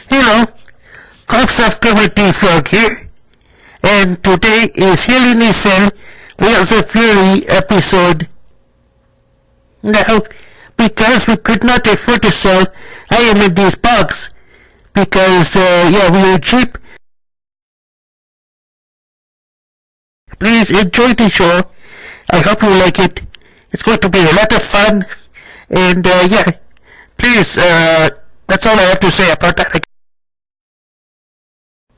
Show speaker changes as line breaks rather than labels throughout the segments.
Hello, Cops of Comedy Frog here, and today is Hell in a Cell, Wheels of Fury episode. Now, because we could not afford to sell I am in these box, because, we were cheap. Please enjoy the show. I hope you like it. It's going to be a lot of fun, and, please, that's all I have to say about that.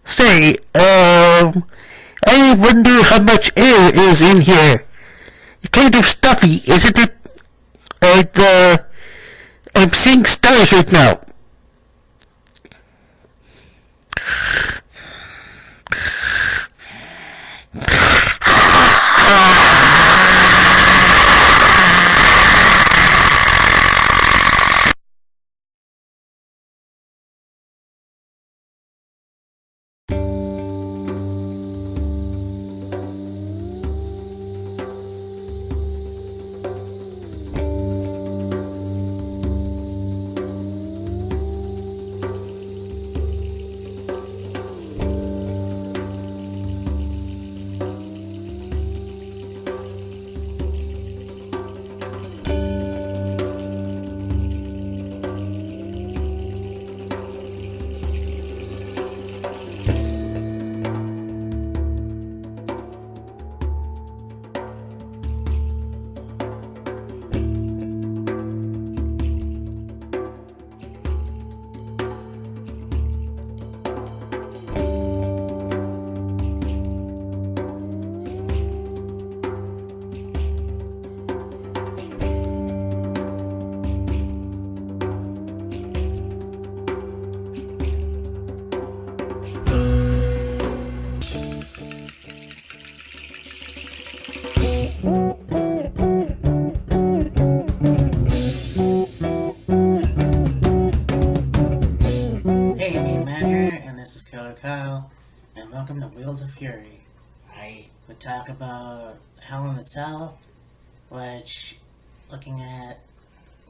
Say, I wonder how much air is in here. It's kind of stuffy, isn't it? I'm seeing stars right now. And welcome to Wheels of Fury. We talk about Hell in the Cell, which, looking at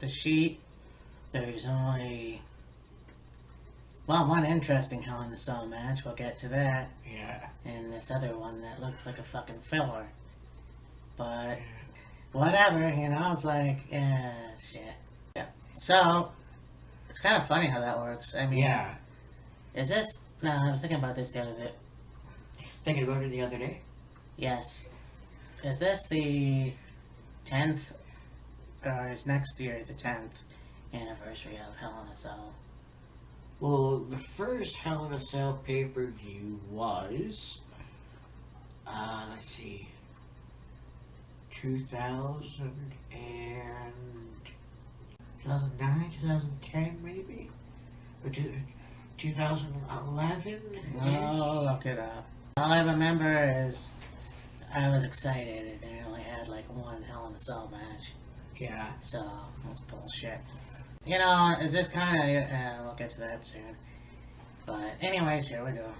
the sheet, there's only, one interesting Hell in the Cell match. We'll get to that.
Yeah.
And this other one that looks like a fucking filler. But, whatever, it's like, shit. Yeah. So, it's kind of funny how that works. I mean,
yeah.
Is this... No, I was thinking about this the other day.
Thinking about it the other day?
Yes. Is this the 10th, or is next year the 10th anniversary of Hell in a Cell?
Well, the first Hell in a Cell pay-per-view was, let's see, 2009, 2010 maybe? Or 2011?
Oh, look it up. All I remember is I was excited and they only had like one Hell in a Cell match.
Yeah.
So, that's bullshit. It's just kind of, we'll get to that soon. But anyways, here we go.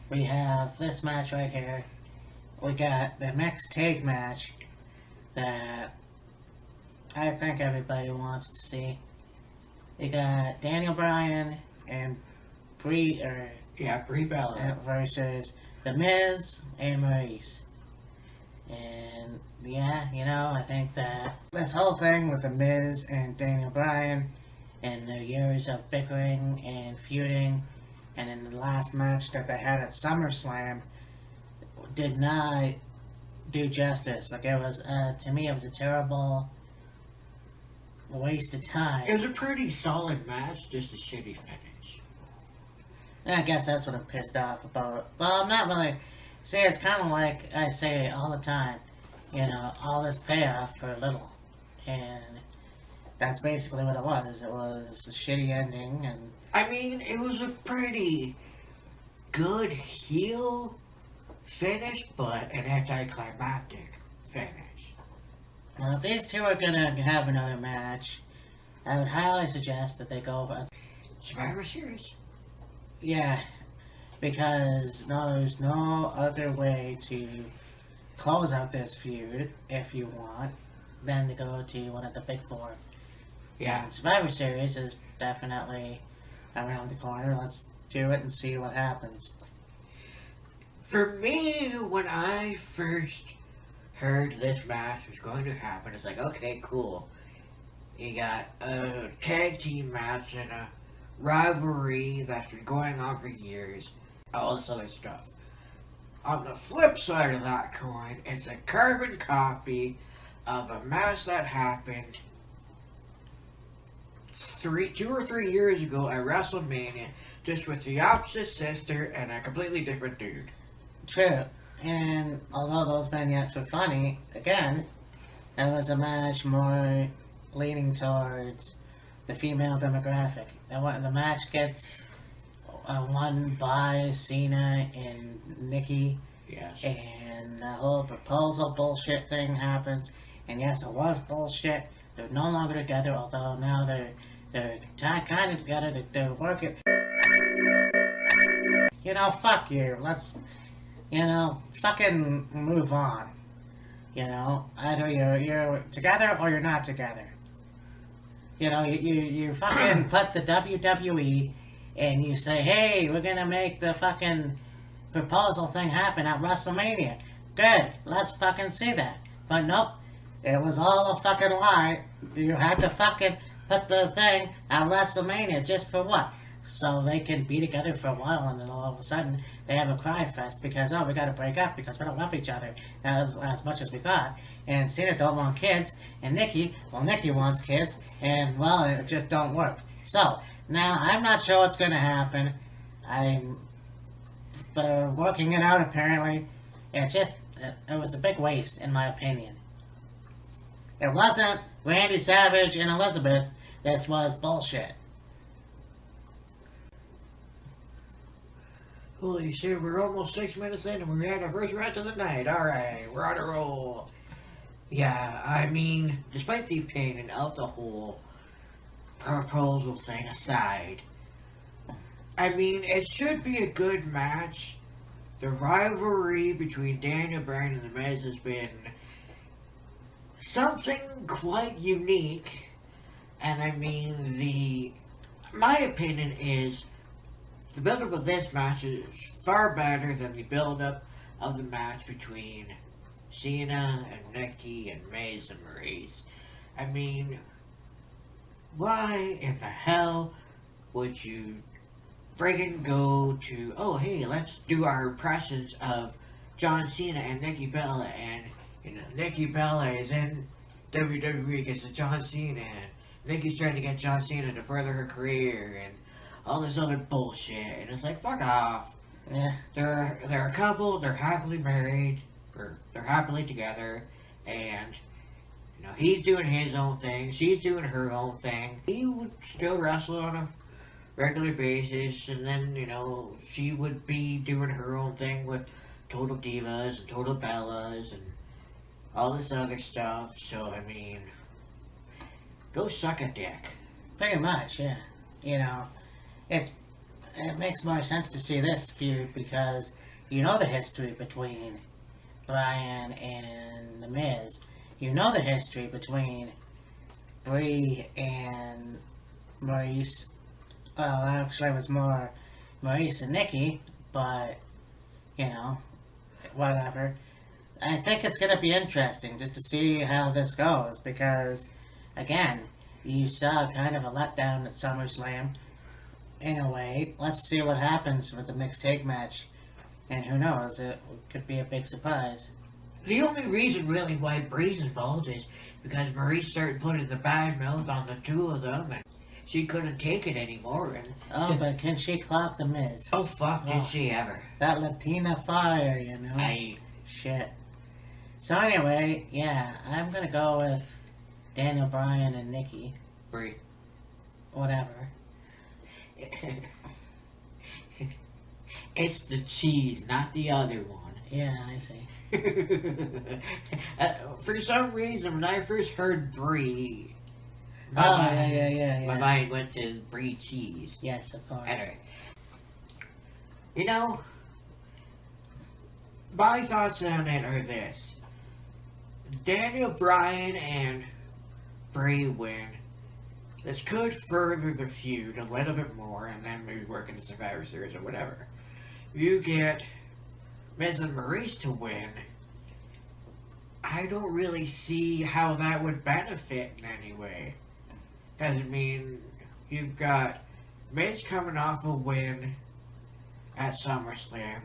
We have this match right here. We got the mixed tag match that I think everybody wants to see. We got Daniel Bryan and Brie
Bella
versus The Miz and Maurice. And I think that this whole thing with The Miz and Daniel Bryan and the years of bickering and feuding, and in the last match that they had at SummerSlam, did not do justice. Like, it was, to me, it was a terrible waste of time.
It was a pretty solid match, just a shitty finish.
And I guess that's what I'm pissed off about. Well, I'm not really... See, it's kind of like I say all the time. All this payoff for little. And that's basically what it was. It was a shitty ending, and...
I mean, it was a pretty good heel finish, but an anticlimactic finish.
Well, if these two are gonna have another match, I would highly suggest that they go for
Survivor Series.
Yeah, because there's no other way to close out this feud, if you want, then to go to one of the big four.
Yeah.
And Survivor Series is definitely around the corner. Let's do it and see what happens.
For me, when I first heard this match was going to happen, it's like, okay, cool. You got a tag team match and a rivalry that's been going on for years. All this other stuff. On the flip side of that coin, it's a carbon copy of a match that happened 2 or 3 years ago at WrestleMania, just with the opposite sister and a completely different dude.
True. And although those vignettes were funny, again, it was a match more leaning towards the female demographic. And what the match gets won by Cena and Nikki,
Yes.
and the whole proposal bullshit thing happens. And yes, it was bullshit. They're no longer together, although now they're kind of together. They're working. You know, fuck you. Let's, fucking move on. Either you're together or you're not together. You fucking put the WWE and you say, hey, we're gonna make the fucking proposal thing happen at WrestleMania. Good, let's fucking see that. But nope, it was all a fucking lie. You had to fucking put the thing at WrestleMania just for what? So they can be together for a while and then all of a sudden they have a cry fest because, we gotta break up because we don't love each other as much as we thought. And Cena don't want kids, and Nikki wants kids, and well, it just don't work. So, now I'm not sure what's gonna happen. I'm working it out apparently. It was a big waste in my opinion. It wasn't Randy Savage and Elizabeth. This was bullshit.
Holy shit, we're almost 6 minutes in and we had our first match of the night. Alright, we're on a roll. Yeah, I mean, despite the opinion of the whole proposal thing aside, I mean, it should be a good match. The rivalry between Daniel Bryan and The Miz has been something quite unique. And I mean, my opinion is the build-up of this match is far better than the build-up of the match between Cena and Nikki and Miz and Maurice. I mean, why in the hell would you friggin' go to, oh hey, let's do our impressions of John Cena and Nikki Bella, and Nikki Bella is in WWE against John Cena, and Nikki's trying to get John Cena to further her career, and all this other bullshit, and it's like, fuck off.
Yeah.
They're a couple, they're happily married, or they're happily together, and he's doing his own thing, she's doing her own thing. He would still wrestle on a regular basis, and then, she would be doing her own thing with Total Divas and Total Bellas and all this other stuff. So, I mean, go suck a dick.
Pretty much, yeah. It makes more sense to see this feud because the history between Bryan and The Miz. The history between Brie and Maurice. Well, actually, it was more Maurice and Nikki, but, whatever. I think it's going to be interesting just to see how this goes because, again, you saw kind of a letdown at SummerSlam. In a way, let's see what happens with the mixed tag match. And who knows, it could be a big surprise.
The only reason really why Brie's involved is because Maurice started putting the bad mouth on the two of them and she couldn't take it anymore.
But can she clock the Miz?
Oh fuck, did she ever?
That Latina fire, Shit. So anyway, yeah, I'm gonna go with Daniel Bryan and Nikki.
Brie.
Whatever.
It's the cheese, not the other one.
Yeah, I see.
For some reason, when I first heard Brie,
yeah.
my mind went to Brie cheese.
Yes, of course.
Anyway, my thoughts on it are this. Daniel Bryan and Bray win. This could further the feud a little bit more, and then maybe work into Survivor Series or whatever. You get Miz and Maurice to win. I don't really see how that would benefit in any way. Because, I mean, you've got Miz coming off a win at SummerSlam.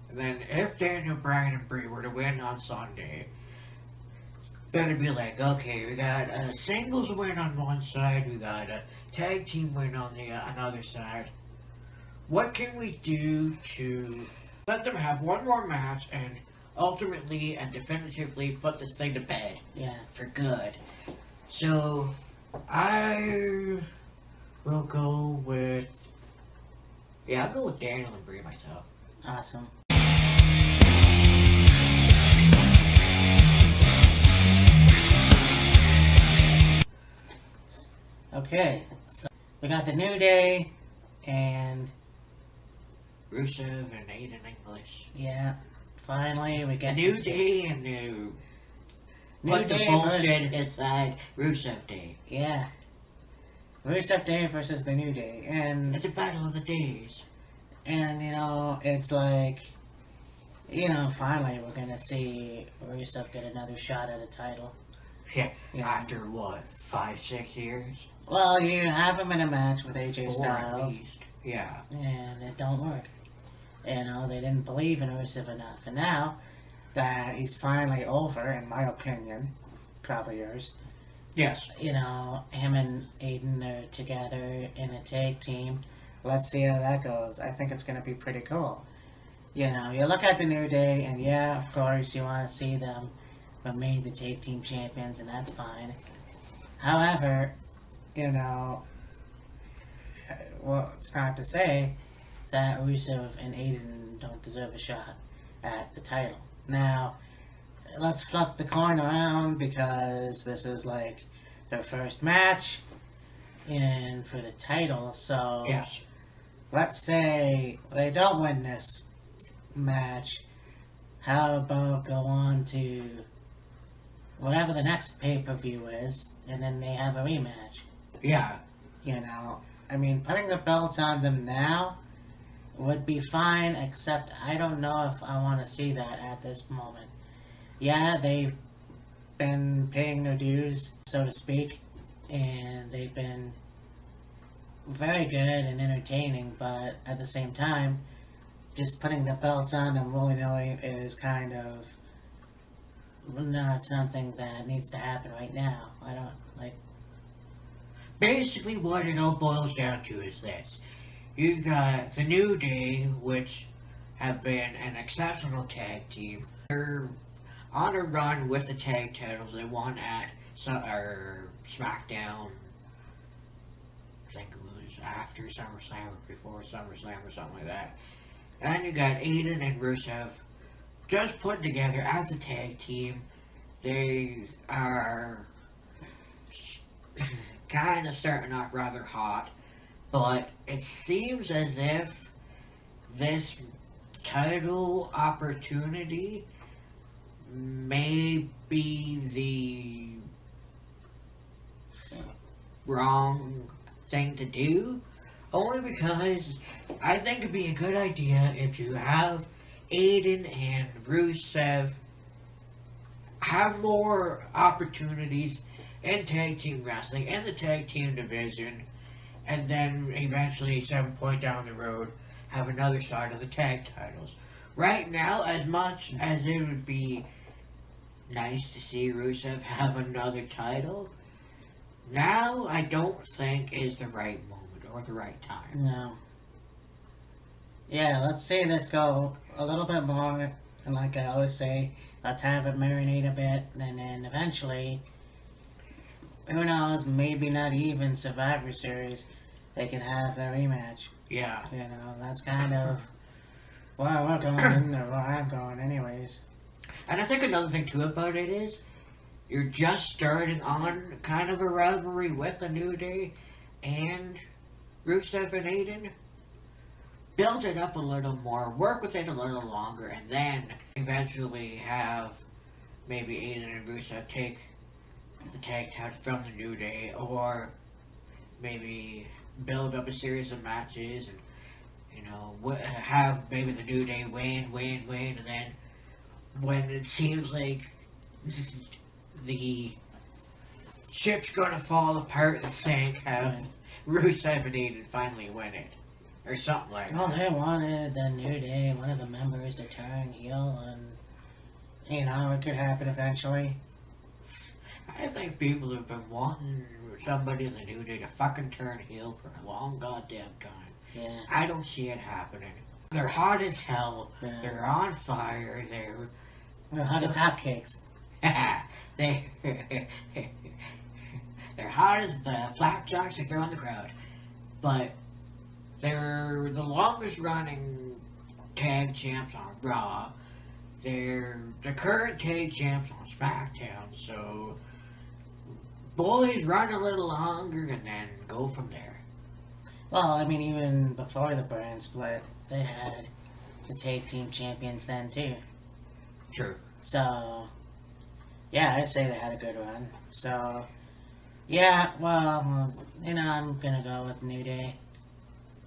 And then if Daniel Bryan and Bray were to win on Sunday, then it'd be like, okay, we got a singles win on one side, we got a tag team win on the another side. What can we do to let them have one more match and ultimately and definitively put this thing to bed?
Yeah.
For good. So, I will go with... Yeah, I'll go with Daniel and Bray myself.
Awesome. Okay, so we got the New Day and
Rusev and Aiden English.
yeah, finally we
The
get
New
to see-
Day and New...
New
Put the
Day
bullshit
versus,
aside, Rusev Day.
yeah, Rusev Day versus the New Day, and
It's a battle of the days.
you know it's like, you know, finally we're gonna see Rusev get another shot at a title.
Yeah,
Yeah.
after what, 5-6 years?
Well, you have him in a match with AJ
4 at
Styles.
least. Yeah.
And it don't work. You know, they didn't believe in Rusev enough. And now that he's finally over, in my opinion, probably yours,
Yes.
you know, him and Aiden are together in a tag team. Let's see how that goes. I think it's going to be pretty cool. You know, you look at the New Day, and yeah, of course, you want to see them remain the tag team champions, and that's fine. However, you know, well, it's not to say that Rusev and Aiden don't deserve a shot at the title. Now, let's flip the coin around because this is like their first match and for the title. So
Yes.
let's say they don't win this match. How about go on to whatever the next pay-per-view is, and then they have a rematch?
Yeah.
You know, I mean, putting the belts on them now would be fine, except I don't know if I want to see that at this moment. Yeah, they've been paying their dues, so to speak, and they've been very good and entertaining, but at the same time, just putting the belts on them willy-nilly is kind of not something that needs to happen right now. I don't, like,
Basically, what it all boils down to is this. You've got the New Day, which have been an exceptional tag team. They're on a run with the tag titles. They won at SmackDown. I think it was after SummerSlam or before SummerSlam or something like that. And you got Aiden and Rusev just put together as a tag team. They are kind of starting off rather hot, but it seems as if this title opportunity may be the wrong thing to do, only because I think it'd be a good idea if you have Aiden and Rusev have more opportunities in tag team wrestling and the tag team division, and then eventually 7 point down the road have another shot of the tag titles. Right now, as much as it would be nice to see Rusev have another title, now I don't think is the right moment or the right time.
no. Yeah, let's see this go a little bit more, and like I always say, let's have it marinate a bit, and then eventually, who knows, maybe not even Survivor Series, they can have their rematch.
Yeah.
You know, that's kind of where we're going, or where I'm going anyways.
And I think another thing too about it is, you're just starting on kind of a rivalry with the New Day and Rusev and Aiden. build it up a little more, work with it a little longer, and then eventually have maybe Aiden and Rusev take the tag title from the New Day, or maybe build up a series of matches and, have maybe the New Day win, and then when it seems like the ship's gonna fall apart and sink, have Rusev and Aiden finally win it. Or something like that.
Well, they wanted the New Day, one of the members, to turn heel, and, it could happen eventually.
I think people have been wanting somebody in the New Day to fucking turn heel for a long goddamn time.
Yeah.
I don't see it happening. They're hot as hell.
Yeah.
They're on fire.
They're hot as hotcakes.
they're hot as the flapjacks they throw in the crowd. But they're the longest running tag champs on Raw. They're the current tag champs on SmackDown. So, boys, run a little longer and then go from there.
Well, I mean, even before the brand split, they had the tag team champions then, too.
True.
So, yeah, I'd say they had a good run. So, yeah, well, I'm gonna go with New Day.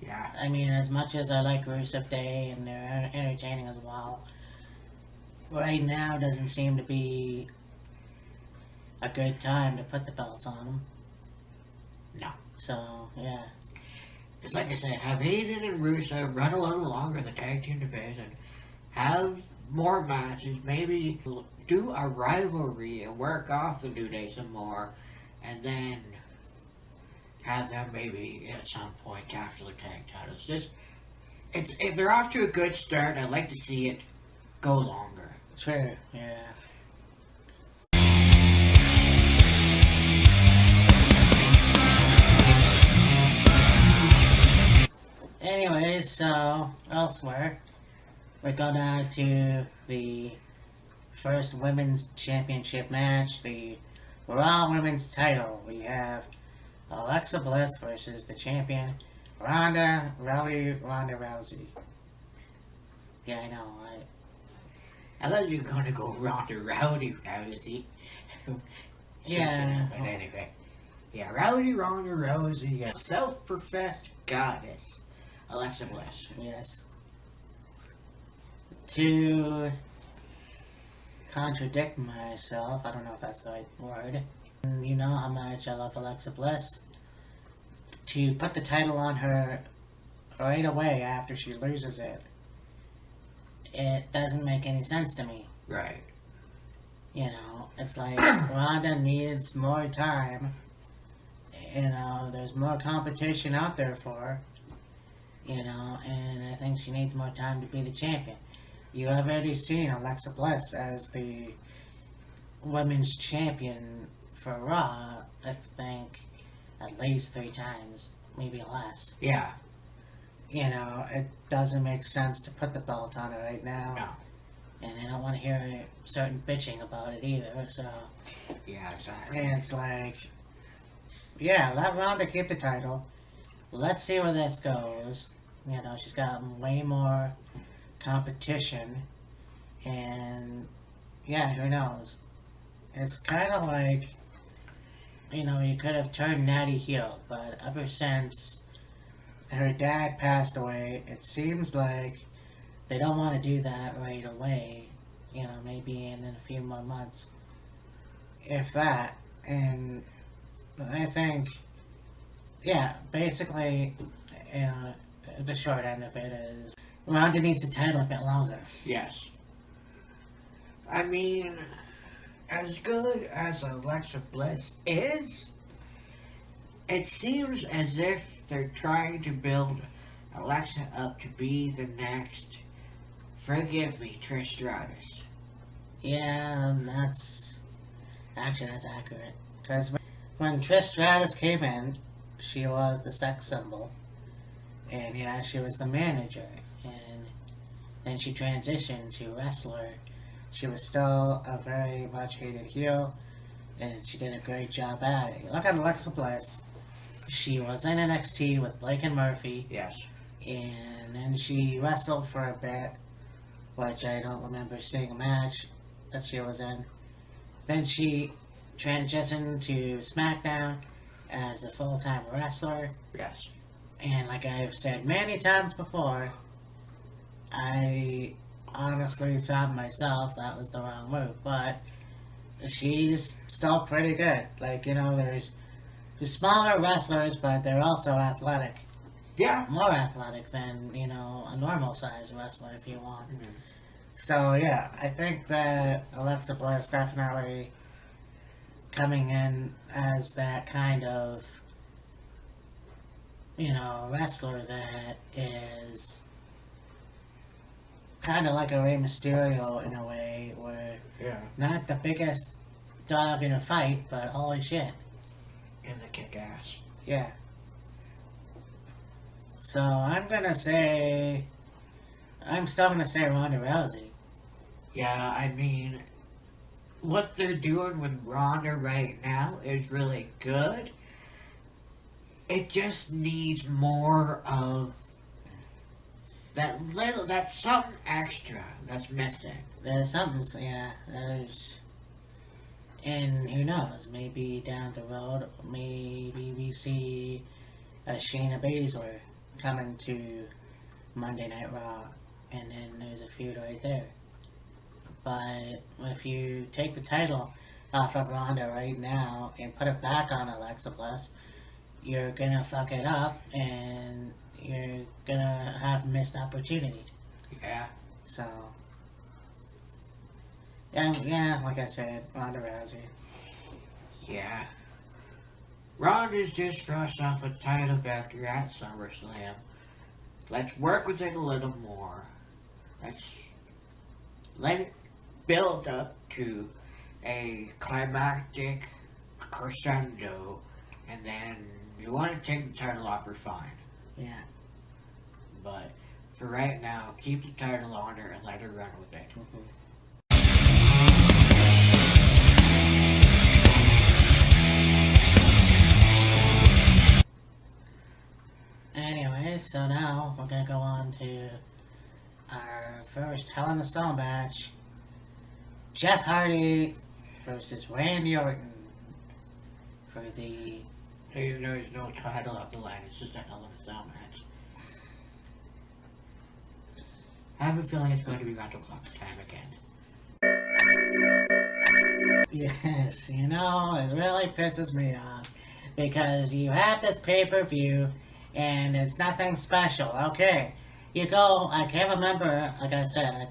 Yeah.
I mean, as much as I like Rusev Day and they're entertaining as well, right now doesn't seem to be a good time to put the belts on them.
No.
So, yeah.
It's like I said, have Aiden and Rusev run a little longer in the tag team division, have more matches, maybe do a rivalry and work off the New Day some more, and then have them maybe at some point capture the tag titles. If they're off to a good start, I'd like to see it go longer.
Sure, yeah. Anyways, so elsewhere, we go down to the first women's championship match, the Raw Women's title. We have Alexa Bliss versus the champion, Ronda Rousey. Yeah, I know.
I thought you were going to go Ronda Rousey.
Yeah.
But anyway. Yeah, Ronda Rousey. Yeah. Self-professed goddess. Alexa Bliss.
Yes. To contradict myself, I don't know if that's the right word. You know how much I love Alexa Bliss. To put the title on her right away after she loses it, it doesn't make any sense to me.
Right.
It's like Ronda needs more time. There's more competition out there for her. And I think she needs more time to be the champion. You have already seen Alexa Bliss as the women's champion for Raw, I think, at least 3 times, maybe less.
Yeah.
It doesn't make sense to put the belt on her right now.
No.
And I don't want to hear certain bitching about it either, so...
Yeah, exactly.
And it's like... Yeah, let Ronda keep the title. Let's see where this goes. She's got way more competition. And, yeah, who knows? It's kind of like, you could have turned Natty heel, but ever since her dad passed away, it seems like they don't want to do that right away. Maybe in a few more months. If that. And I think, yeah, basically, the short end of it is Ronda needs the title a bit longer.
Yes. I mean, as good as Alexa Bliss is, it seems as if they're trying to build Alexa up to be the next, forgive me, Trish Stratus.
Yeah, that's accurate. Because when Trish Stratus came in, she was the sex symbol. And yeah, she was the manager. And then she transitioned to wrestler. She was still a very much hated heel. And she did a great job at it. Look at Alexa Bliss. She was in NXT with Blake and Murphy.
Yes.
and then she wrestled for a bit, which I don't remember seeing a match that she was in. Then she transitioned to SmackDown as a full-time wrestler.
Yes.
And like I've said many times before, I honestly thought myself that was the wrong move, but she's still pretty good. Like, there's smaller wrestlers, but they're also athletic.
Yeah.
More athletic than, a normal size wrestler if you want.
Mm-hmm.
So, yeah, I think that Alexa Bliss definitely coming in as that kind of, wrestler that is kind of like a Rey Mysterio in a way, where not the biggest dog in a fight, but holy shit.
And the kick ass.
Yeah. So I'm still gonna say Ronda Rousey.
Yeah, I mean, what they're doing with Ronda right now is really good. It just needs more of that's something extra that's missing.
There's something, and who knows, maybe down the road, maybe we see a Shayna Baszler coming to Monday Night Raw, and then there's a feud right there. But if you take the title off of Ronda right now and put it back on Alexa Bliss, you're gonna fuck it up, and you're gonna have missed opportunity.
Yeah.
So, yeah, like I said, Ronda Rousey.
Yeah. Ronda's just fresh off a title victory at SummerSlam. Let's work with it a little more. Let's let it build up to a climactic crescendo, and then you want to take the title off her, fine.
Yeah.
But for right now, keep the title on her and let her run with it.
Mm-hmm. Anyway, so now we're gonna go on to our first Hell in a Cell match. Jeff Hardy versus Randy Orton for the...
There's no title up the line, it's just a Hell in a Cell match. I have a feeling it's going to be rental clock time again.
Yes, it really pisses me off, because you have this pay-per-view and it's nothing special. Okay, you go, I can't remember, like I said, I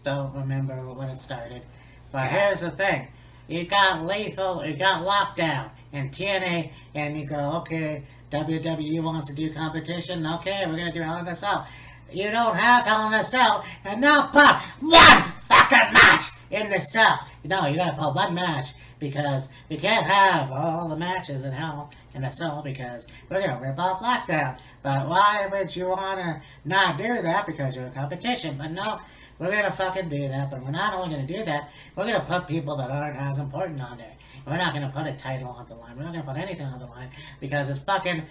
don't remember when it started, but here's the thing. You got Lethal, you got Lockdown and TNA, and you go, okay, WWE wants to do competition, okay, we're gonna do Hell in a Cell. You don't have Hell in a Cell, and now put one fucking match in the cell. No, you gotta put one match, because we can't have all the matches in Hell in a Cell, because we're gonna rip off Lockdown. But why would you wanna not do that? Because you're in competition. But no, we're gonna fucking do that. But we're not only gonna do that, we're gonna put people that aren't as important on there. We're not gonna put a title on the line. We're not gonna put anything on the line, because it's fucking,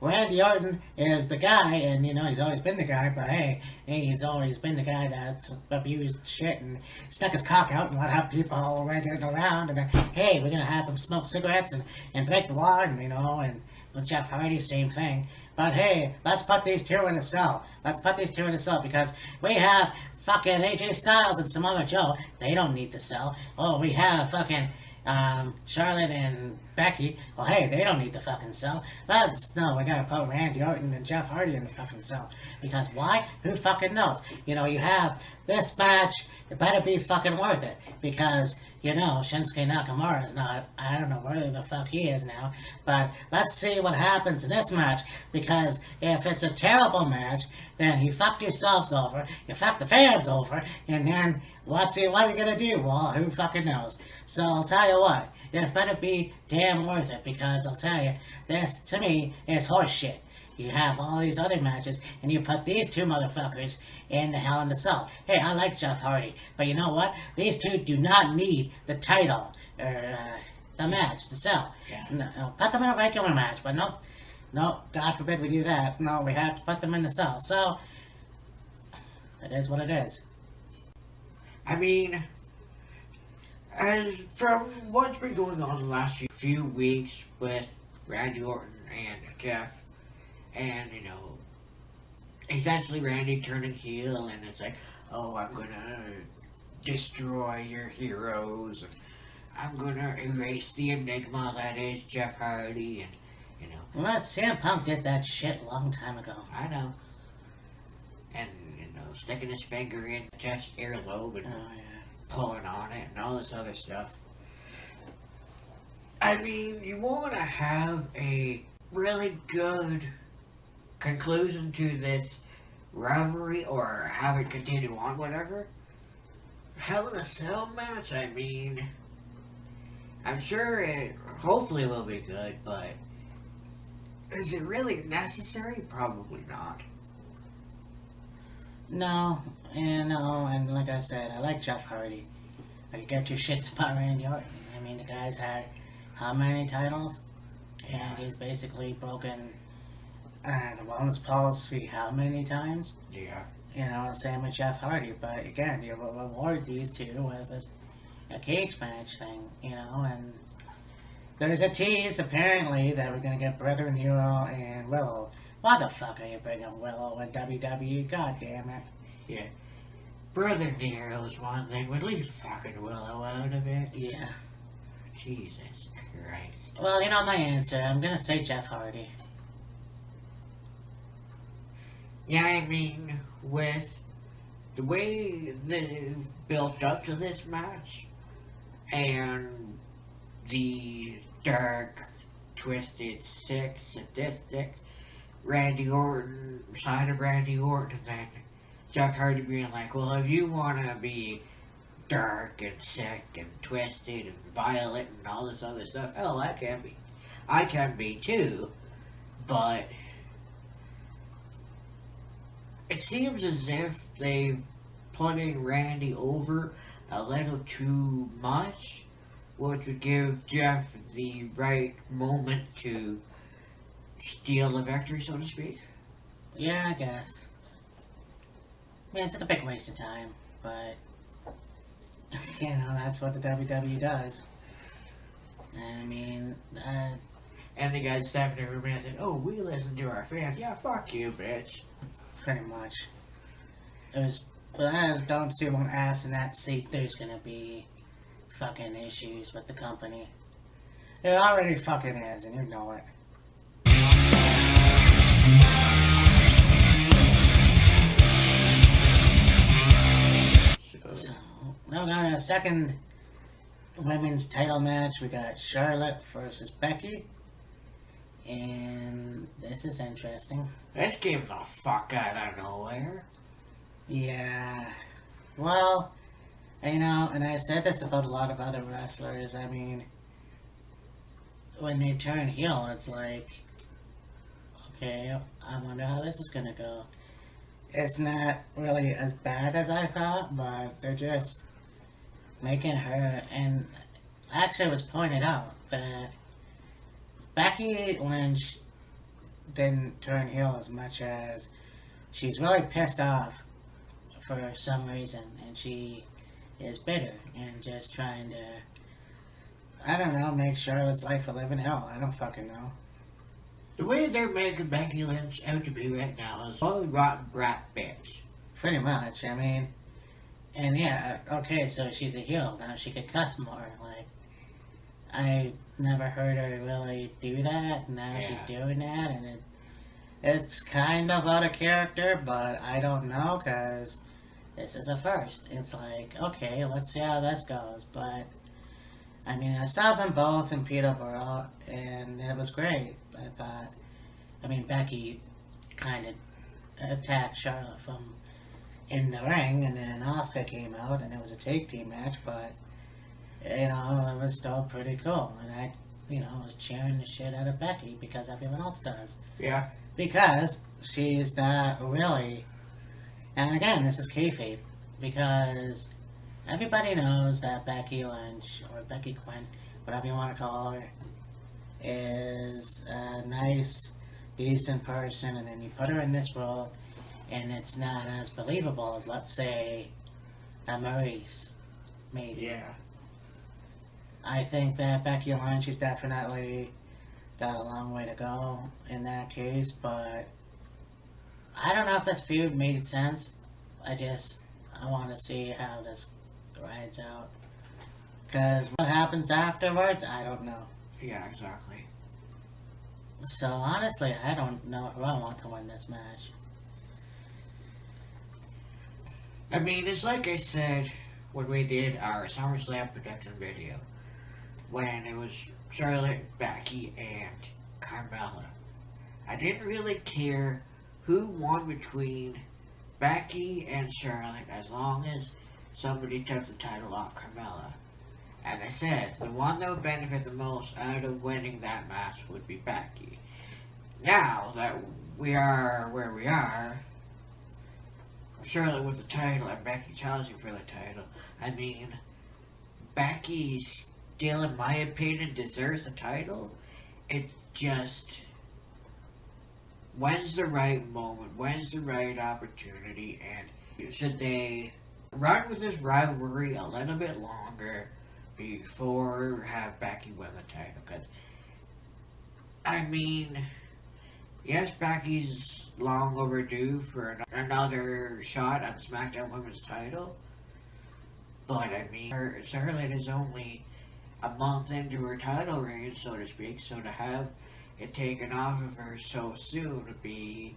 Randy Orton is the guy, and he's always been the guy. But hey, he's always been the guy that's abused shit and stuck his cock out and let have people already around. And hey, we're gonna have him smoke cigarettes and break the law, and and with Jeff Hardy, same thing. But hey, let's put these two in a cell. Let's put these two in a cell, because we have fucking AJ Styles and Samoa Joe. They don't need the cell. Oh, we have fucking Charlotte and Becky. Well, hey, they don't need the fucking cell. We gotta put Randy Orton and Jeff Hardy in the fucking cell. Because why? Who fucking knows? You have this match, it better be fucking worth it. Because, Shinsuke Nakamura is not, I don't know where the fuck he is now. But let's see what happens in this match. Because if it's a terrible match, then you fucked yourselves over, you fucked the fans over, and then what are you gonna do? Well, who fucking knows? So I'll tell you what, this better be damn worth it, because I'll tell you, this to me is horse shit. You have all these other matches, and you put these two motherfuckers in the Hell in a Cell. Hey, I like Jeff Hardy, but you know what? These two do not need the title, or the match, the cell.
Yeah.
No, put them in a regular match, but no, No, God forbid we do that. No, we have to put them in the cell. So, it is what it is.
I mean, as from what's been going on the last few weeks with Randy Orton and Jeff, and essentially Randy turning heel, and it's like, oh, I'm gonna destroy your heroes, and I'm gonna erase the enigma that is Jeff Hardy, and
Well, that CM Punk did that shit a long time ago.
I know, and sticking his finger in Jeff's earlobe and pulling on it and all this other stuff. I mean, you want to have a really good conclusion to this rivalry, or have it continue on, whatever. Hell in a Cell match, I mean, I'm sure it hopefully will be good, but is it really necessary? Probably not.
No, and like I said, I like Jeff Hardy. I could give two shits about Randy Orton. I mean, the guy's had how many titles? And he's basically broken the wellness policy how many times?
Yeah.
Same with Jeff Hardy. But again, you reward these two with a cage match thing, and there's a tease, apparently, that we're going to get Brother Nero and Willow. Why the fuck are you bringing Willow in WWE? God damn it.
Yeah. Brother Nero's one thing, but leave fucking Willow out of it.
Yeah.
Jesus Christ.
Well, my answer. I'm going to say Jeff Hardy.
Yeah, I mean, with the way they've built up to this match, and the dark, twisted, sick, sadistic Randy Orton side of Randy Orton, and then Jeff Hardy being like, well, if you want to be dark and sick and twisted and violent and all this other stuff, hell, I can be. I can be too, but it seems as if they've putting Randy over a little too much, which would give Jeff the right moment to steal the victory, so to speak.
Yeah, I guess. I mean, it's a big waste of time, but that's what the WWE does. I mean,
and the guys stepping everybody and saying, oh, we listen to our fans. Yeah, fuck you, bitch.
pretty much. But I don't see one ass in that seat there's gonna be fucking issues with the company. It already fucking is, and you know it. So, now we got a second women's title match. We got Charlotte versus Becky. And this is interesting.
This came the fuck out of nowhere.
Yeah. Well, and I said this about a lot of other wrestlers. I mean, when they turn heel, it's like, okay, I wonder how this is gonna go. It's not really as bad as I thought, but they're just making her, and actually it was pointed out that Becky Lynch didn't turn heel as much as she's really pissed off for some reason, and she is bitter and just trying to, I don't know, make Charlotte's life a living hell. I don't fucking know.
The way they're making Becky Lynch out to be right now is a rotten brat bitch.
Pretty much, I mean, and yeah, okay, so she's a heel, now she could cuss more, like, I never heard her really do that, now she's doing that, and it's kind of out of character, but I don't know, because this is a first. It's like, okay, let's see how this goes, but, I mean, I saw them both in Peterborough, and it was great. I thought, I mean, Becky kind of attacked Charlotte from in the ring, and then Asuka came out, and it was a tag team match, but, it was still pretty cool, and I, was cheering the shit out of Becky, because everyone else does.
Yeah.
Because she's not really, and again, this is kayfabe, because everybody knows that Becky Lynch, or Becky Quinn, whatever you want to call her, is a nice decent person, and then you put her in this role, and it's not as believable as, let's say, a Maurice, maybe.
Yeah.
I think that Becky Lynch has definitely got a long way to go in that case, but I don't know if this feud made sense. I want to see how this rides out. Because what happens afterwards, I don't know.
Yeah, exactly.
So honestly, I don't know who I want to win this match.
I mean, it's like I said when we did our SummerSlam prediction video. When it was Charlotte, Becky, and Carmella. I didn't really care who won between Becky and Charlotte as long as somebody took the title off Carmella. And I said, the one that would benefit the most out of winning that match would be Becky. Now that we are where we are, Charlotte with the title and Becky challenging for the title, I mean, Becky still, in my opinion, deserves the title. It just, when's the right moment, when's the right opportunity, and should they run with this rivalry a little bit longer before have Becky win the title? Because, I mean, yes, Becky's long overdue for another shot at the SmackDown Women's title, but I mean, Charlotte is only a month into her title reign, so to speak, so to have it taken off of her so soon would be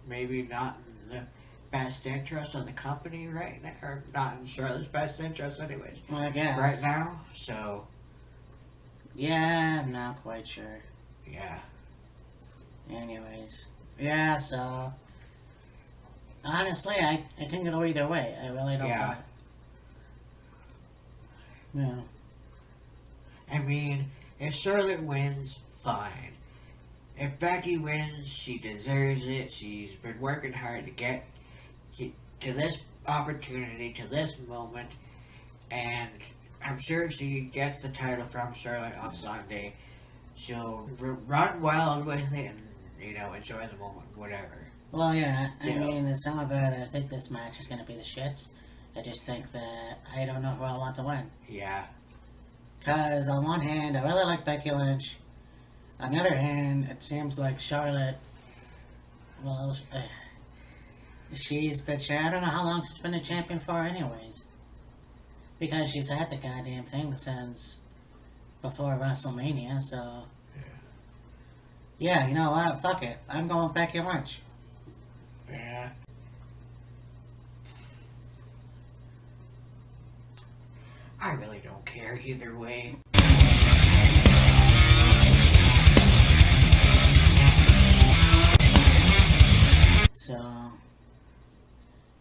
maybe not in the best interest of the company right now, or not in Charlotte's best interest anyways.
Well, I guess.
Right now, so.
Yeah, I'm not quite sure.
Yeah.
Anyways. Yeah, so. Honestly, I can go either way. I really don't know. Yeah.
I mean, if Charlotte wins, fine. If Becky wins, she deserves it. She's been working hard to get to this opportunity, to this moment, and I'm sure if she gets the title from Charlotte on Sunday, she'll run wild with it and, enjoy the moment, whatever.
Well, yeah, I mean, it's not that I think this match is going to be the shits. I just think that I don't know who I want to win.
Yeah.
Because on one hand, I really like Becky Lynch. On the other hand, it seems like Charlotte, well, she's the I don't know how long she's been a champion for anyways. Because she's had the goddamn thing since before WrestleMania, so. Yeah, you know what? Fuck it. I'm going with Becky Lynch.
Yeah. I really don't care either way.
So,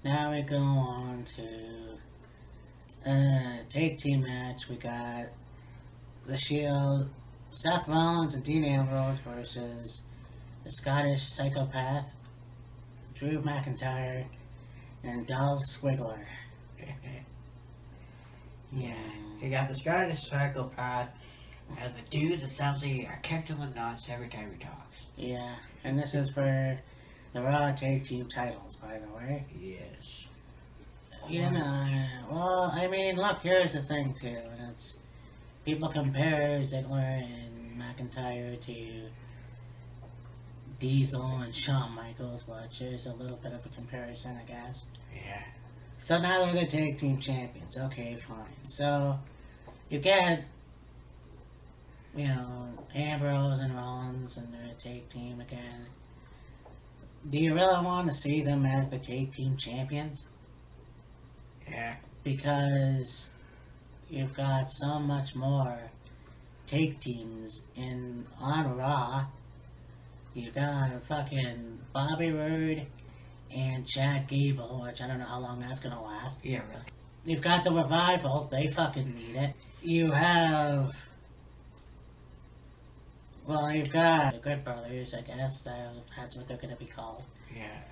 now we go on to tag team match. We got The Shield, Seth Rollins and Dean Ambrose versus the Scottish Psychopath, Drew McIntyre, and Dolph Ziggler.
Yeah. You got the Scottish Psychopath and the dude that sounds like he got kicked in the nuts every time he talks.
Yeah, and this is for the Raw Tag Team titles, by the way.
Yes.
Well, I mean, look, here's the thing, too, and it's people compare Ziggler and McIntyre to Diesel and Shawn Michaels, which is a little bit of a comparison, I guess.
Yeah.
So now they're the tag team champions. Okay, fine. So you get, Ambrose and Rollins and their tag team again. Do you really want to see them as the tag team champions?
Yeah.
Because you've got so much more tag teams on Raw. You got fucking Bobby Roode and Chad Gable, which I don't know how long that's gonna last.
Yeah, really.
You've got the Revival, they fucking need it. You've got the Good Brothers, I guess, that's what they're gonna be called.
Yeah.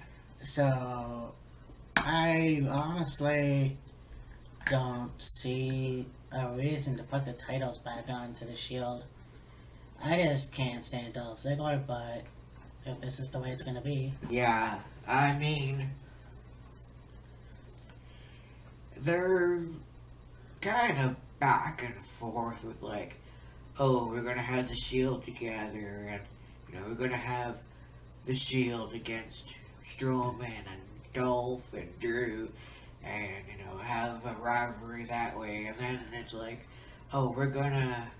So, I honestly don't see a reason to put the titles back onto the Shield. I just can't stand Dolph Ziggler, but if this is the way it's gonna be.
Yeah, I mean, they're kind of back and forth with like, oh, we're gonna have the Shield together, and we're gonna have the Shield against Strowman and Dolph and Drew, and have a rivalry that way, and then it's like, oh, we're gonna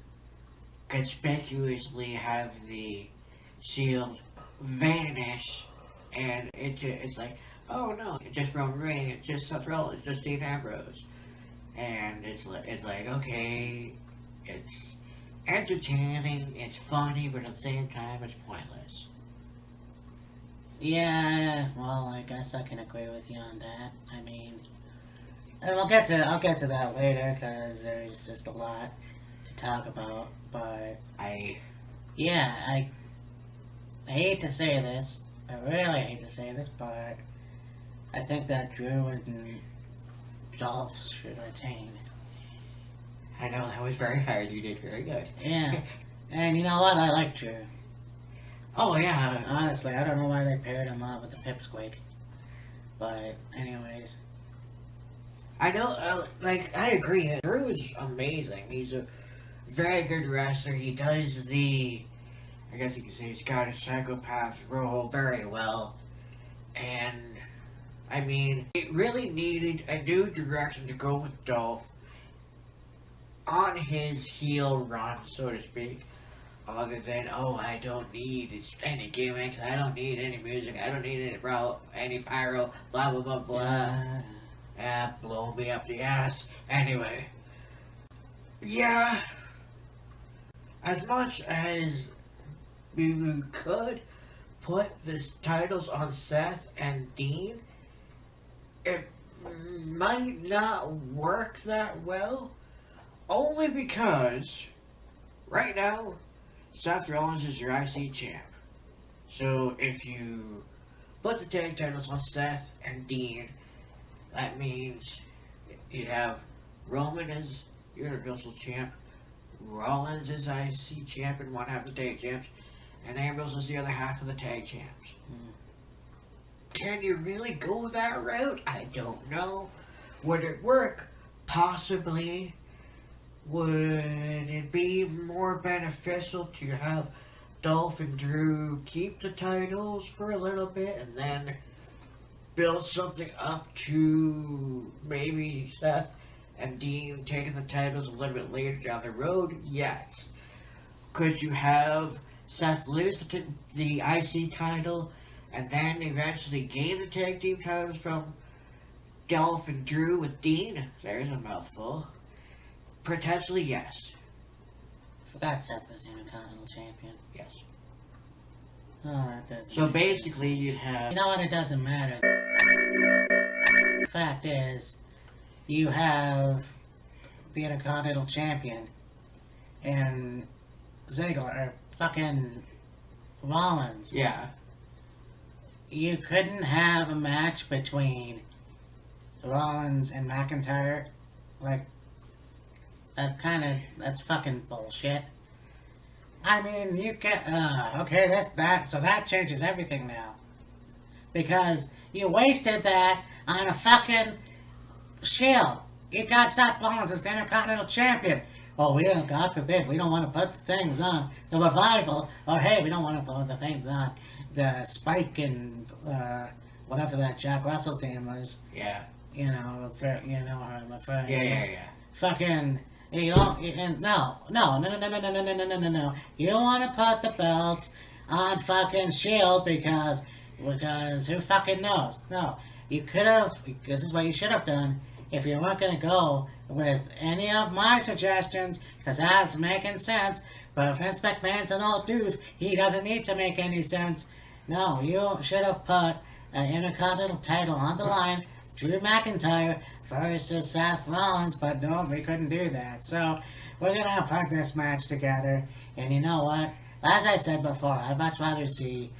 conspicuously have the Shield vanish, and it's like, oh no, it's just Roman Reigns, it's just Seth Rollins, it's just Dean Ambrose, and it's like okay, it's entertaining, it's funny, but at the same time, it's pointless.
Yeah, well, I guess I can agree with you on that. I mean, and I'll get to that later because there's just a lot to talk about. But I hate to say this. I really hate to say this, but I think that Drew and Dolph should retain.
I know, that was very hard. You did very good.
Yeah, and you know what? I like Drew.
Oh yeah.
Honestly, I don't know why they paired him up with the Pipsqueak. But anyways,
I know. I agree. Drew is amazing. He's a very good wrestler. He does I guess you could say he's got a psychopath role very well. And, I mean, it really needed a new direction to go with Dolph on his heel run, so to speak. Other than, oh, I don't need any gimmicks, I don't need any music, I don't need any pyro, blah, blah, blah, blah. Blow me up the ass. Anyway. Yeah. As much as we could put the titles on Seth and Dean, it might not work that well. Only because, right now, Seth Rollins is your IC champ. So if you put the tag titles on Seth and Dean, that means you'd have Roman as Universal Champ, Rollins as IC champ and one half the tag champs, and Ambrose is the other half of the tag champs. Can you really go that route? I don't know. Would it work? Possibly. Would it be more beneficial to have Dolph and Drew keep the titles for a little bit and then build something up to maybe Seth and Dean taking the titles a little bit later down the road? Yes. Could you have Seth lose the IC title and then eventually gain the tag team titles from Dolph and Drew with Dean? There's a mouthful. Potentially, yes.
Forgot Seth was the Intercontinental Champion.
Yes.
Oh, that doesn't.
So basically, you'd have.
You know what? It doesn't matter. The fact is, you have the Intercontinental Champion and Ziggler, or fucking Rollins.
Yeah.
You couldn't have a match between Rollins and McIntyre, like. That's fucking bullshit. I mean, you can, okay, that's bad, so that changes everything now. Because you wasted that on a fucking Shield. You got Seth Rollins as the Intercontinental Champion. Oh, God forbid, we don't want to put the things on the Revival, or hey, we don't want to put the things on the Spike and, whatever that Jack Russell's name was.
Yeah.
You know who I'm referring to.
Yeah.
Fucking... You don't, no. You want to put the belts on fucking Shield because who fucking knows? No, you could have, this is what you should have done if you weren't going to go with any of my suggestions, because that's making sense, but if Vince McMahon's an old doof, he doesn't need to make any sense. No, you should have put an Intercontinental title on the line, Drew McIntyre versus Seth Rollins, but no, we couldn't do that. So, we're gonna put this match together, and you know what? As I said before, I'd much rather see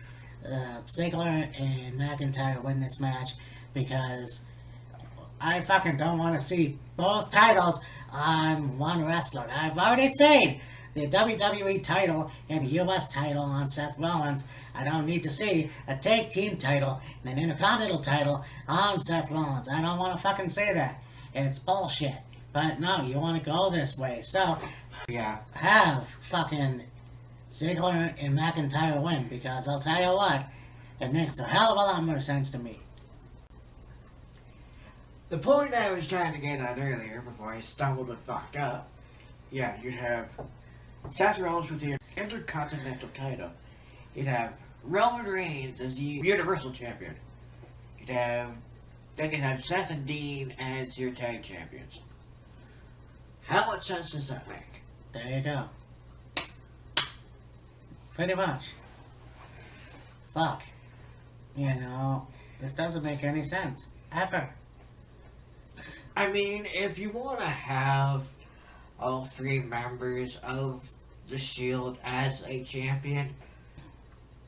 Ziggler and McIntyre win this match, because I fucking don't want to see both titles on one wrestler. I've already seen the WWE title and the US title on Seth Rollins. I don't need to see a tag team title and an Intercontinental title on Seth Rollins. I don't want to fucking say that. It's bullshit. But no, you want to go this way. So,
Yeah.
have fucking Ziggler and McIntyre win, because I'll tell you what, it makes a hell of a lot more sense to me.
The point I was trying to get at earlier before I stumbled and fucked up, yeah, you'd have Seth Rollins with the Intercontinental title. You'd have Roman Reigns as the Universal Champion. Then you'd have Seth and Dean as your tag champions. How much sense does that make?
There you go. Pretty much. Fuck. You know, this doesn't make any sense. Ever.
I mean, if you want to have all three members of the Shield as a champion,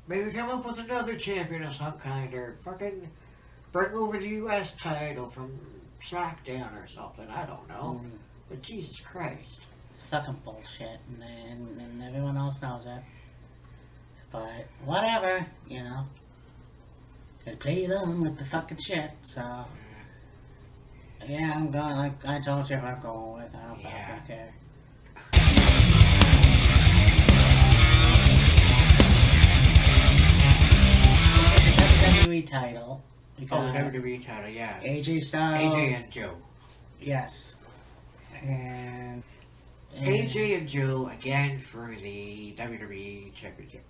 maybe come up with another champion of some kind, or fucking bring over the US title from SmackDown or something. I don't know. But Jesus Christ.
It's fucking bullshit, and everyone else knows it. But whatever, you know. Gotta play along with the fucking shit, so. Yeah, I'm going, like I told you, I'm going with. I don't fucking care. WWE title.
Oh, the WWE title, yeah.
AJ Styles.
AJ and Joe.
Yes. And
AJ and Joe again for the WWE Championship.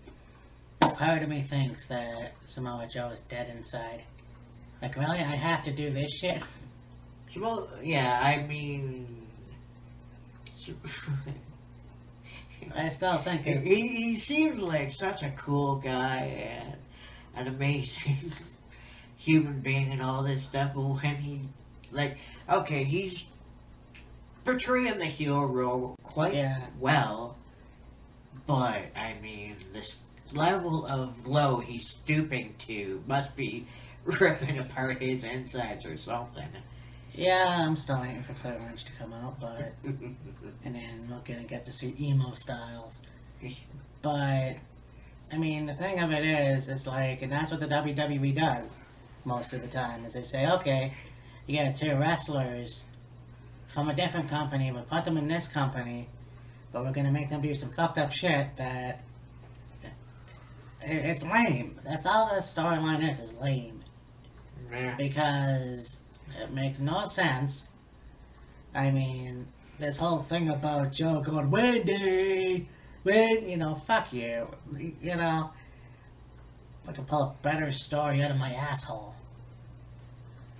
part of me thinks that Samoa Joe is dead inside. Like, really? I have to do this shit?
Well, yeah, I mean...
I still think it's...
he seems like such a cool guy and an amazing human being and all this stuff, but when he... Like, okay, he's portraying the heel role quite well, but, I mean, this level of low he's stooping to must be ripping apart his insides or something.
Yeah, I'm still waiting for Claire Lynch to come out, but... and then we're gonna get to see emo Styles. But, I mean, the thing of it is like, and that's what the WWE does most of the time, is they say, okay, you got two wrestlers from a different company, but put them in this company, but we're gonna make them do some fucked up shit that... It's lame. That's all the storyline is lame.
Yeah.
Because it makes no sense. I mean, this whole thing about Joe going, Wendy! You know, fuck you. You know, if I could pull a better story out of my asshole.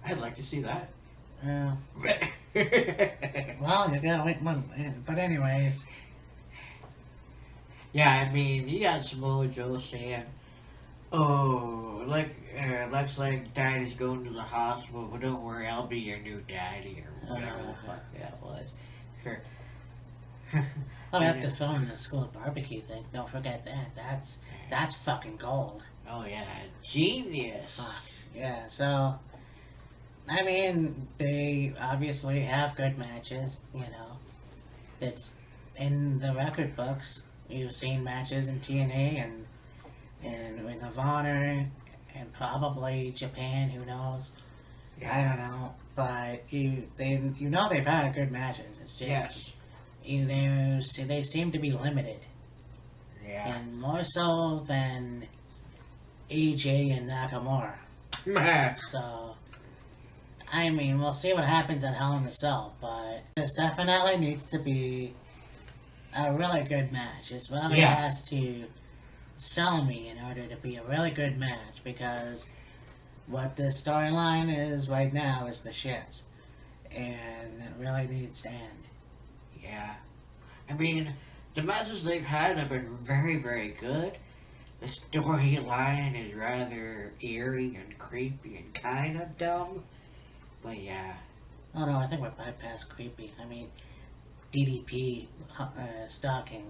I'd like to see that.
Yeah. Well, you gotta wait one. But anyways.
Yeah, I mean, you got Samoa Joe saying, oh, looks like daddy's going to the hospital, but don't worry, I'll be your new daddy, or whatever the fuck that was. Sure.
Oh, we have to throw in the school barbecue thing. Don't forget that. That's fucking gold.
Oh, yeah, genius.
Fuck. Yeah, so, I mean, they obviously have good matches, you know. It's in the record books. You've seen matches in TNA and Ring of Honor and probably Japan, who knows?
Yeah.
I don't know. But you know they've had good matches. It's just they seem to be limited.
Yeah.
And more so than AJ and Nakamura. So, I mean, we'll see what happens at Hell in a Cell, but this definitely needs to be a really good match. This really has to sell me in order to be a really good match, because what the storyline is right now is the shits, and it really needs to end.
Yeah. I mean, the matches they've had have been very, very good. The storyline is rather eerie and creepy and kind of dumb, but yeah.
Oh no, I think we're bypassed creepy. I mean, DDP stalking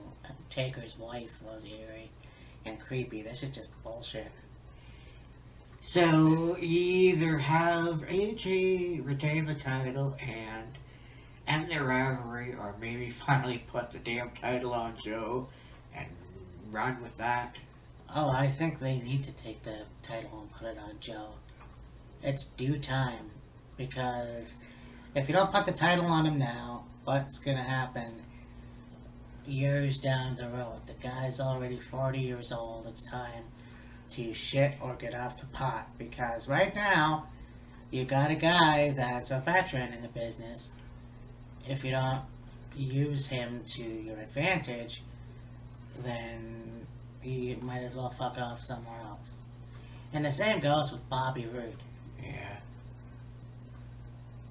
Taker's wife was eerie and creepy. This is just bullshit.
So, you either have AJ retain the title and end their rivalry, or maybe finally put the damn title on Joe and run with that.
Oh, I think they need to take the title and put it on Joe. It's due time. Because if you don't put the title on him now, what's gonna happen years down the road? The guy's already 40 years old. It's time to shit or get off the pot. Because right now, you got a guy that's a veteran in the business. If you don't use him to your advantage, then you might as well fuck off somewhere else. And the same goes with Bobby Roode.
Yeah.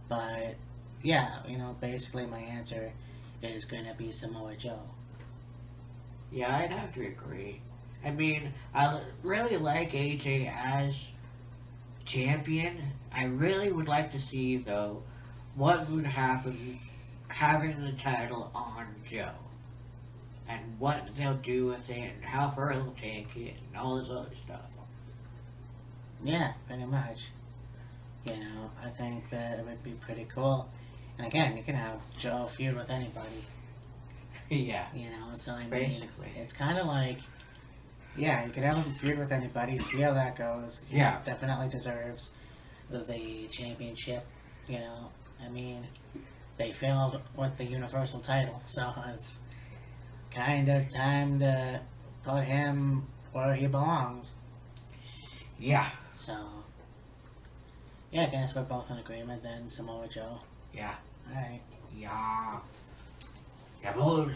But, yeah, basically my answer is going to be Samoa Joe.
Yeah, I'd have to agree. I mean, I really like AJ as champion. I really would like to see, though, what would happen having the title on Joe. And what they'll do with it, and how far they'll take it, and all this other stuff.
Yeah, pretty much. I think that it would be pretty cool. And again, you can have Joe feud with anybody.
Yeah.
So I mean,
Basically.
it's kind of like, yeah, you can have him feud with anybody, see how that goes. He
Yeah.
definitely deserves the championship, I mean, they failed with the Universal title, so it's kind of time to put him where he belongs.
Yeah.
So, yeah, I guess we're both in agreement then, Samoa Joe.
Yeah.
Alright.
Yeah. Yeah, boy.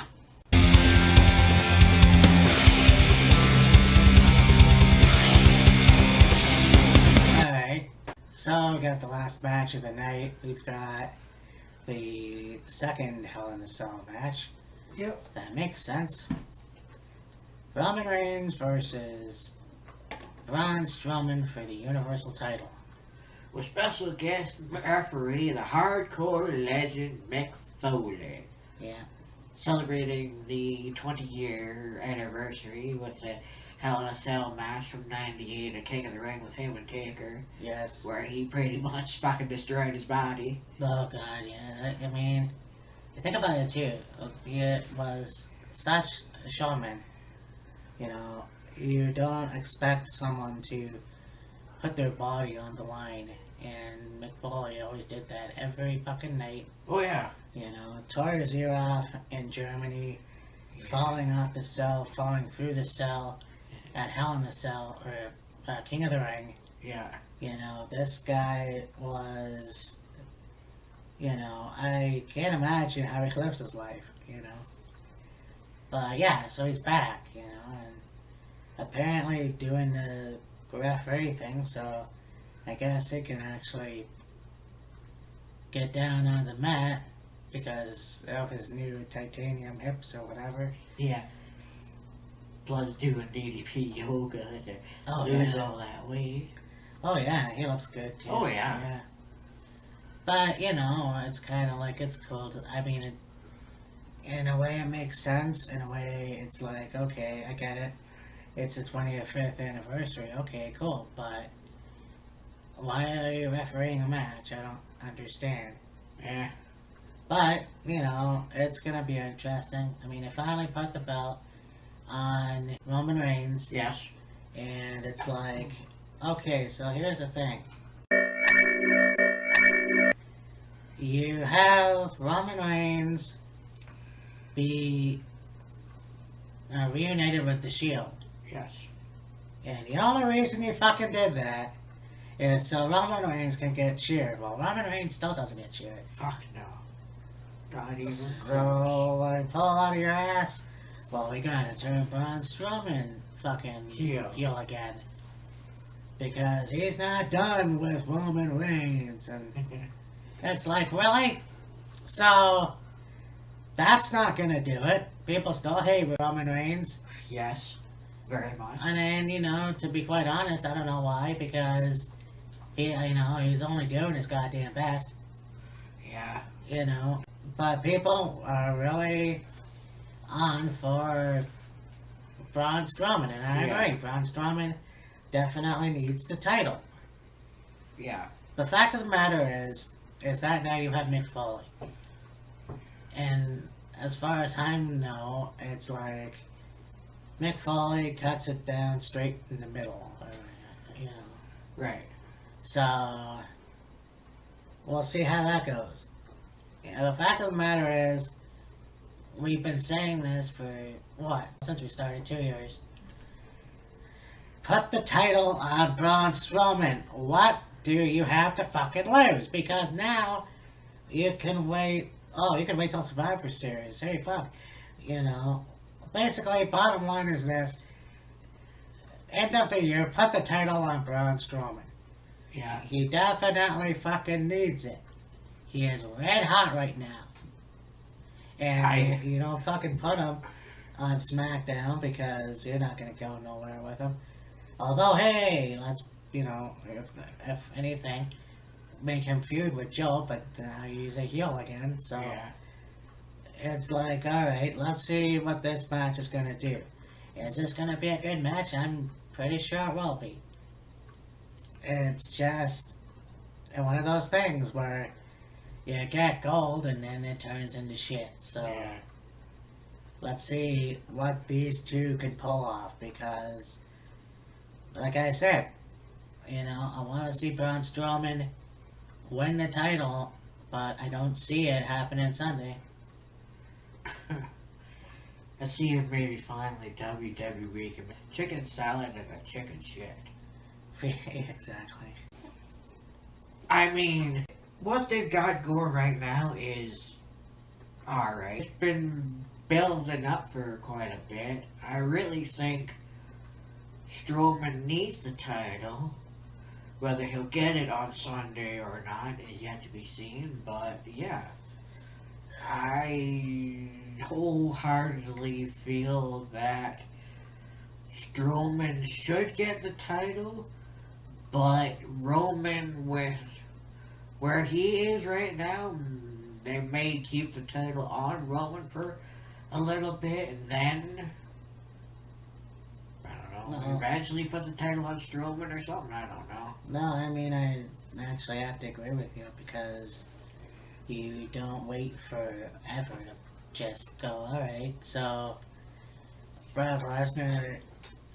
Alright. So, we got the last match of the night. We've got the second Hell in a Cell match.
Yep.
That makes sense. Roman Reigns versus Braun Strowman for the Universal title.
With special guest referee, the hardcore legend Mick Foley.
Yeah.
Celebrating the 20-year anniversary with the Hell in a Cell match from '98 at King of the Ring with him and Taker.
Yes.
Where he pretty much fucking destroyed his body.
Oh god, yeah. I mean, you think about it too. It was such a showman. You don't expect someone to put their body on the line. And Mick Foley always did that every fucking night.
Oh, yeah.
Tore his ear off in Germany, falling off the cell, falling through the cell at Hell in a Cell, or King of the Ring.
Yeah.
This guy was, I can't imagine how he lives his life, But yeah, so he's back, and apparently doing the referee thing, so I guess he can actually get down on the mat because of his new titanium hips or whatever.
Yeah. Plus doing DDP yoga to lose all that weight.
Oh yeah, he looks good too.
Oh yeah.
But, it's kind of like, it's cool to, I mean, in a way it makes sense, in a way it's like, okay, I get it. It's the 25th anniversary, okay, cool, but why are you refereeing a match? I don't understand.
Yeah.
But, it's gonna be interesting. I mean, they finally put the belt on Roman Reigns.
Yes.
And it's like, okay, so here's the thing. You have Roman Reigns be reunited with the Shield.
Yes.
And the only reason you fucking did that is so Roman Reigns can get cheered. Well, Roman Reigns still doesn't get cheered.
Fuck no. Not even close.
So, like, pull out of your ass. Well, we gotta turn Braun Strowman fucking heel again. Because he's not done with Roman Reigns. And it's like, really? So, that's not gonna do it. People still hate Roman Reigns.
Yes. Very much.
And then, to be quite honest, I don't know why. Because, he's only doing his goddamn best.
Yeah.
But people are really on for Braun Strowman, and I agree. Braun Strowman definitely needs the title.
Yeah.
The fact of the matter is that now you have Mick Foley. as far as I know, it's like Mick Foley cuts it down straight in the middle, you know.
Right.
So we'll see how that goes. The fact of the matter is, we've been saying this for what, since we started 2 years. Put the title on Braun Strowman. What do you have to fucking lose? Because now you can wait. Oh, you can wait till Survivor Series. Hey, fuck. You know, basically, bottom line is this: end of the year, put the title on Braun Strowman.
Yeah.
He definitely fucking needs it. He is red hot right now. And you don't fucking put him on SmackDown because you're not going to go nowhere with him. Although, hey, let's, if anything, make him feud with Joe, but now he's a heel again, so
Yeah.
it's like, alright, let's see what this match is going to do. Is this going to be a good match? I'm pretty sure it will be. It's just one of those things where you get gold and then it turns into shit. So
Yeah.
let's see what these two can pull off because, like I said, I want to see Braun Strowman win the title, but I don't see it happening Sunday.
Let's see if maybe finally WWE can make chicken salad and a chicken shit.
Exactly.
I mean, what they've got going right now is alright. It's been building up for quite a bit. I really think Strowman needs the title. Whether he'll get it on Sunday or not is yet to be seen, but yeah. I wholeheartedly feel that Strowman should get the title, but Roman, with where he is right now, they may keep the title on Roman for a little bit, and then, I don't know,
No.
eventually put the title on Strowman or something, I don't know.
No, I mean, I actually have to agree with you because you don't wait forever to just go, alright, so Brock Lesnar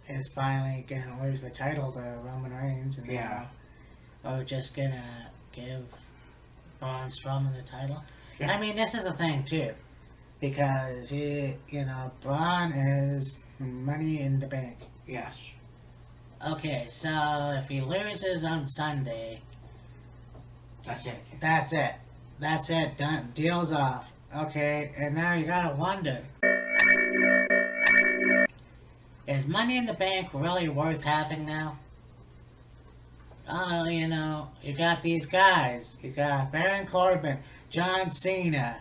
is finally gonna lose the title to Roman Reigns, and
Yeah.
we're just gonna give Braun Strowman the title.
Yeah.
I mean, this is the thing too, because Braun is money in the bank.
Yes.
Okay, so if he loses on Sunday,
That's it.
that's it. That's it. Done. Deal's off. Okay, and now you gotta wonder. Is Money in the Bank really worth having now? Oh, you got these guys. You got Baron Corbin, John Cena.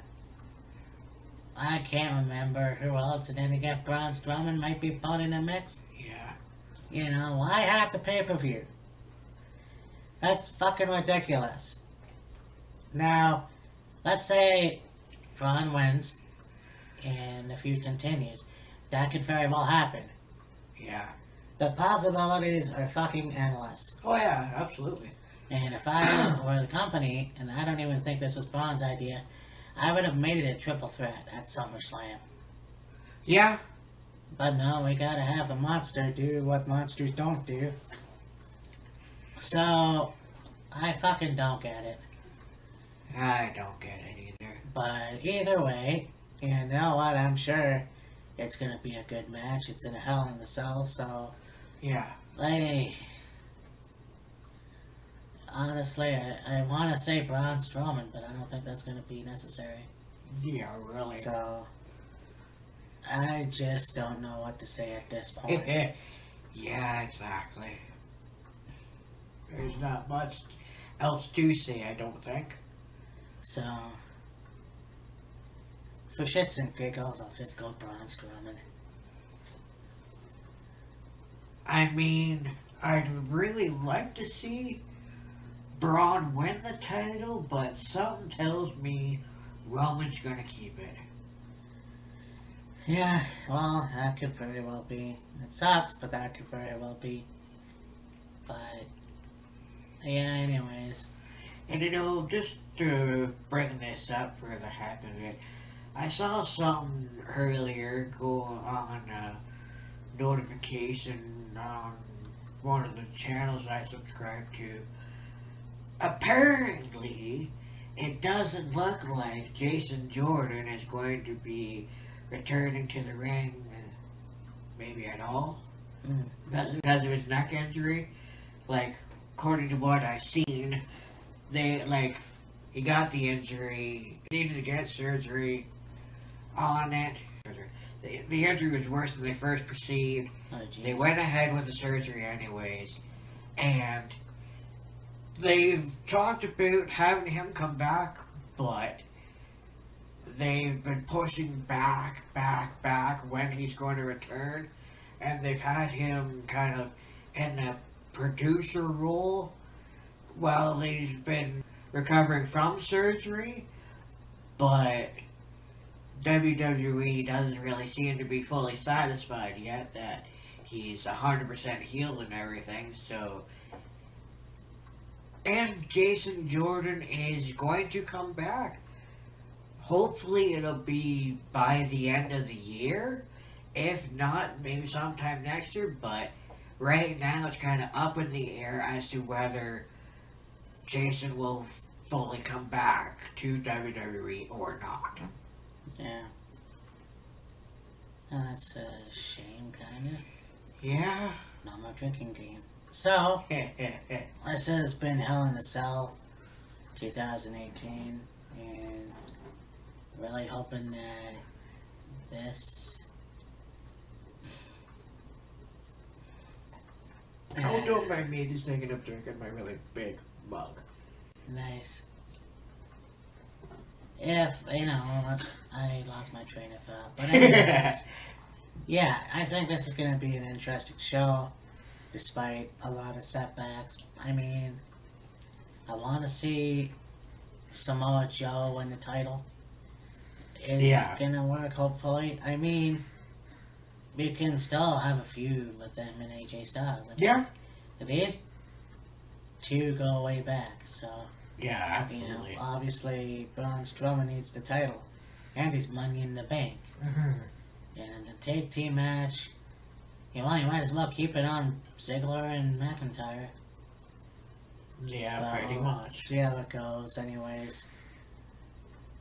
I can't remember who else. And then you got Braun Strowman might be put in the mix.
Yeah.
Why have the pay-per-view? That's fucking ridiculous. Now, let's say Braun wins and the feud continues. That could very well happen.
Yeah.
The possibilities are fucking endless.
Oh yeah, absolutely.
And if I were the company, and I don't even think this was Braun's idea, I would have made it a triple threat at SummerSlam.
Yeah.
But no, we gotta have the monster do what monsters don't do. So, I fucking don't get it.
I don't get it either.
But either way, you know what, I'm sure it's gonna be a good match. It's in a Hell in a Cell, so
Yeah.
honestly, I want to say Braun Strowman, but I don't think that's gonna be necessary.
Yeah, really.
So, I just don't know what to say at this point.
Yeah, exactly. There's not much else to say, I don't think.
So, for shits and giggles, I'll just go Braun Strowman.
I mean, I'd really like to see Braun win the title, but something tells me Roman's gonna keep it.
Yeah, well, that could very well be. It sucks, but that could very well be. But, yeah, anyways.
And just to bring this up for the heck of it, I saw something earlier go on notification on one of the channels I subscribe to. Apparently, it doesn't look like Jason Jordan is going to be returning to the ring, maybe at all, because of his neck injury. Like, according to what I've seen, he got the injury, needed to get surgery on it. The injury was worse than they first perceived.
Oh,
they went ahead with the surgery anyways, and they've talked about having him come back, but they've been pushing back when he's going to return, and they've had him kind of in a producer role while he's been recovering from surgery, but WWE doesn't really seem to be fully satisfied yet that he's 100% healed and everything. So if Jason Jordan is going to come back, hopefully it'll be by the end of the year. If not, maybe sometime next year, but right now it's kind of up in the air as to whether Jason will fully come back to WWE or not.
Yeah. Oh, that's a shame, kind of.
Yeah.
No more drinking game. So, this has been Hell in a Cell 2018, and really hoping that this...
Oh, don't mind me just taking a drink in my really big mug.
Nice. If, I lost my train of thought. But anyways, yeah, I think this is going to be an interesting show, despite a lot of setbacks. I mean, I want to see Samoa Joe win the title. Is it going to work, hopefully? I mean, we can still have a feud with them and AJ Styles. I mean,
Yeah.
These two go way back, so...
Yeah, absolutely.
Obviously, Braun Strowman needs the title, and he's Money in the Bank.
Mm-hmm.
And in the tag team match, you might as well keep it on Ziggler and McIntyre.
Yeah, pretty much.
See how it goes, anyways.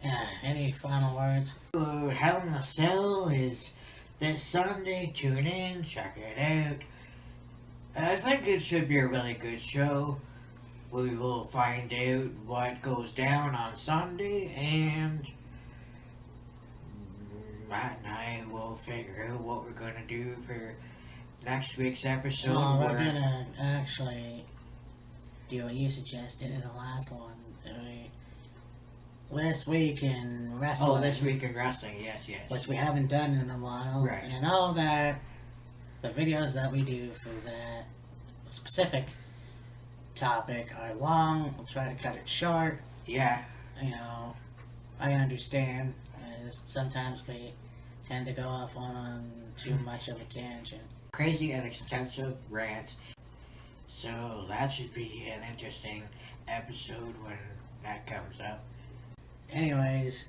Yeah, any final words?
Hell in a Cell is this Sunday. Tune in, check it out. I think it should be a really good show. We will find out what goes down on Sunday, and Matt and I will figure out what we're going to do for next week's episode.
No, we're going to actually do what you suggested in the last one. This week in wrestling.
Oh, this week in wrestling, yes.
Which we haven't done in a while.
Right.
And I know that the videos that we do for that specific topic are long. We'll try to cut it short.
Yeah.
I understand. Sometimes we tend to go off on too much of a tangent.
Crazy and extensive rants. So that should be an interesting episode when that comes up.
Anyways,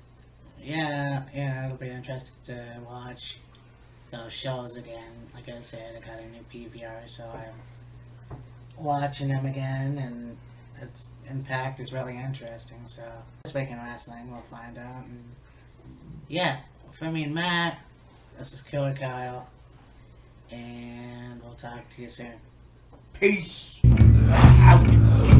yeah, it'll be interesting to watch those shows again. Like I said, I got a new PVR, so I'm watching them again, and its impact is really interesting. So this week in wrestling, we'll find out. And yeah, for me and Matt, this is Killer Kyle, and we'll talk to you soon.
Peace out.